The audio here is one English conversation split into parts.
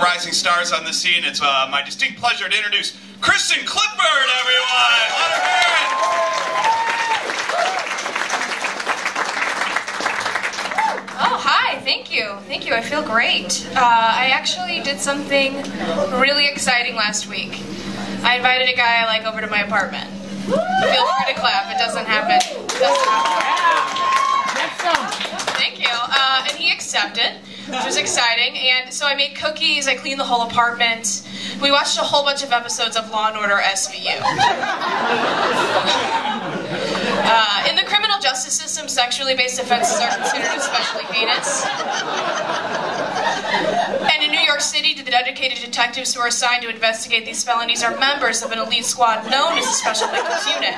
Rising stars on the scene. It's my distinct pleasure to introduce Kristin Clifford, everyone! Let her hear it! Oh, hi, thank you. Thank you, I feel great. I actually did something really exciting last week. I invited a guy I like over to my apartment. Feel free to clap, it doesn't happen. Thank you. And he accepted, which was exciting. And so I made cookies, I cleaned the whole apartment. We watched a whole bunch of episodes of Law & Order SVU. In the criminal justice system, sexually based offenses are considered especially heinous. And in New York City, the dedicated detectives who are assigned to investigate these felonies are members of an elite squad known as the Special Victims Unit.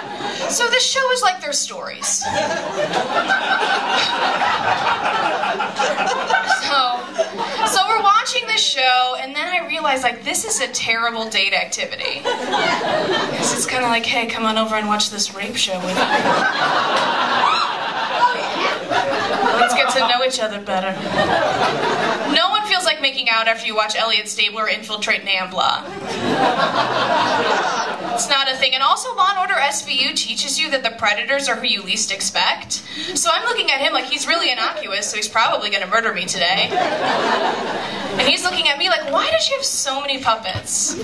So this show is like their stories. So we're watching this show, and then I realized, like, this is a terrible date activity. Because it's kind of like, hey, come on over and watch this rape show with me. Let's get to know each other better. No one feels like making out after you watch Elliot Stabler infiltrate NAMBLA. It's not a thing. And also, Law & Order SVU teaches you that the predators are who you least expect. So I'm looking at him like he's really innocuous, so he's probably going to murder me today. And he's looking at me like, why does she have so many puppets?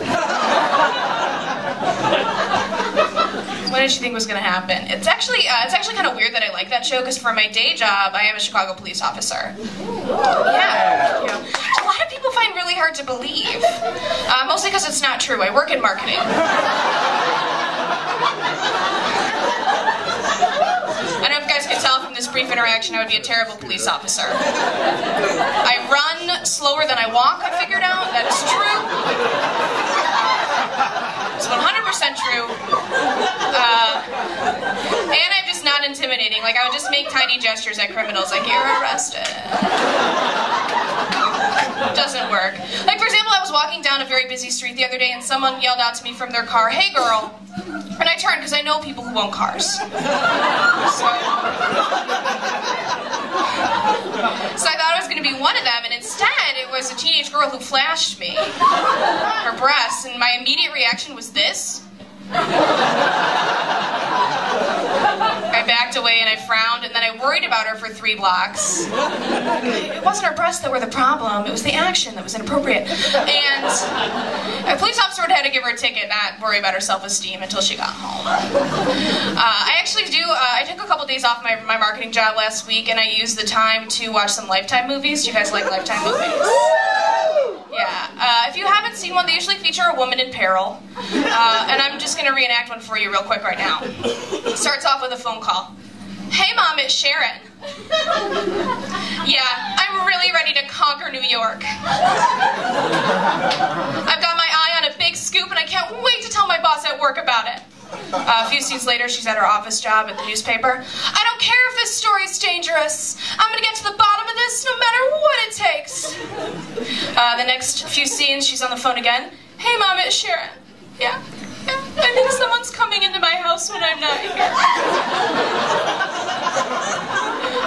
What did she think was going to happen? It's actually kind of weird that I like that show, because for my day job, I am a Chicago police officer. Yeah, thank you. A lot of people find really hard to believe. Mostly because it's not true. I work in marketing. I don't know if you guys can tell from this brief interaction I would be a terrible police officer. I run slower than I walk, I figured out. That is true. It's 100% true. And I'm just not intimidating. Like, I would just make tiny gestures at criminals, like, you're arrested. Doesn't work. Like, for example, I was walking down a very busy street the other day and someone yelled out to me from their car, "Hey girl." And I turned because I know people who own cars. So I thought I was going to be one of them, and instead it was a teenage girl who flashed me her breasts, and my immediate reaction was this. I backed away and I frowned, and then I worried about her for 3 blocks. It wasn't her breasts that were the problem, it was the action that was inappropriate. And a police officer would have to give her a ticket, not worry about her self-esteem until she got home. I took a couple days off my marketing job last week, and I used the time to watch some Lifetime movies. Do you guys like Lifetime movies? Yeah. If you haven't seen one, they usually feature a woman in peril. And I'm just going to reenact one for you real quick right now. It starts off with a phone call. "Hey Mom, it's Sharon." "Yeah, I'm really ready to conquer New York. I've got my eye on a big scoop and I can't wait to tell my boss at work about it." A few scenes later, she's at her office job at the newspaper. "I don't care if this story's dangerous. I'm gonna get to the bottom of this no matter what it takes." The next few scenes, she's on the phone again. "Hey Mom, it's Sharon." Yeah, I think someone's coming into my house when I'm not here."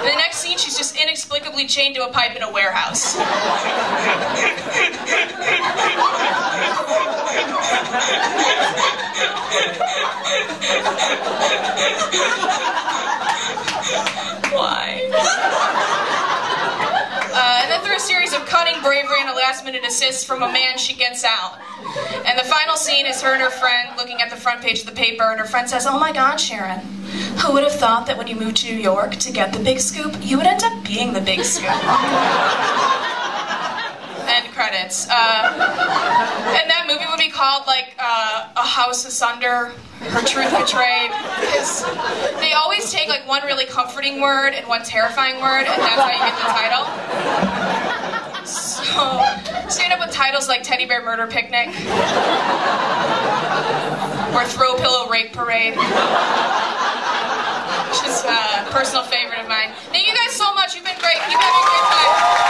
The next scene, she's just inexplicably chained to a pipe in a warehouse. Why? And then through a series of cunning bravery and a last-minute assist from a man, she gets out. And the final scene is her and her friend looking at the front page of the paper, and her friend says, "Oh my God, Sharon, who would have thought that when you moved to New York to get the big scoop, you would end up being the big scoop?" End credits. And that movie would be called, like, A House Asunder, Her Truth Betrayed, because they always take, like, one really comforting word and one terrifying word, and that's how you get the title. So, stand up with titles like Teddy Bear Murder Picnic, or Throw Pillow Rape Parade. Just a personal favorite of mine. Thank you guys so much, you've been great, keep having a great time.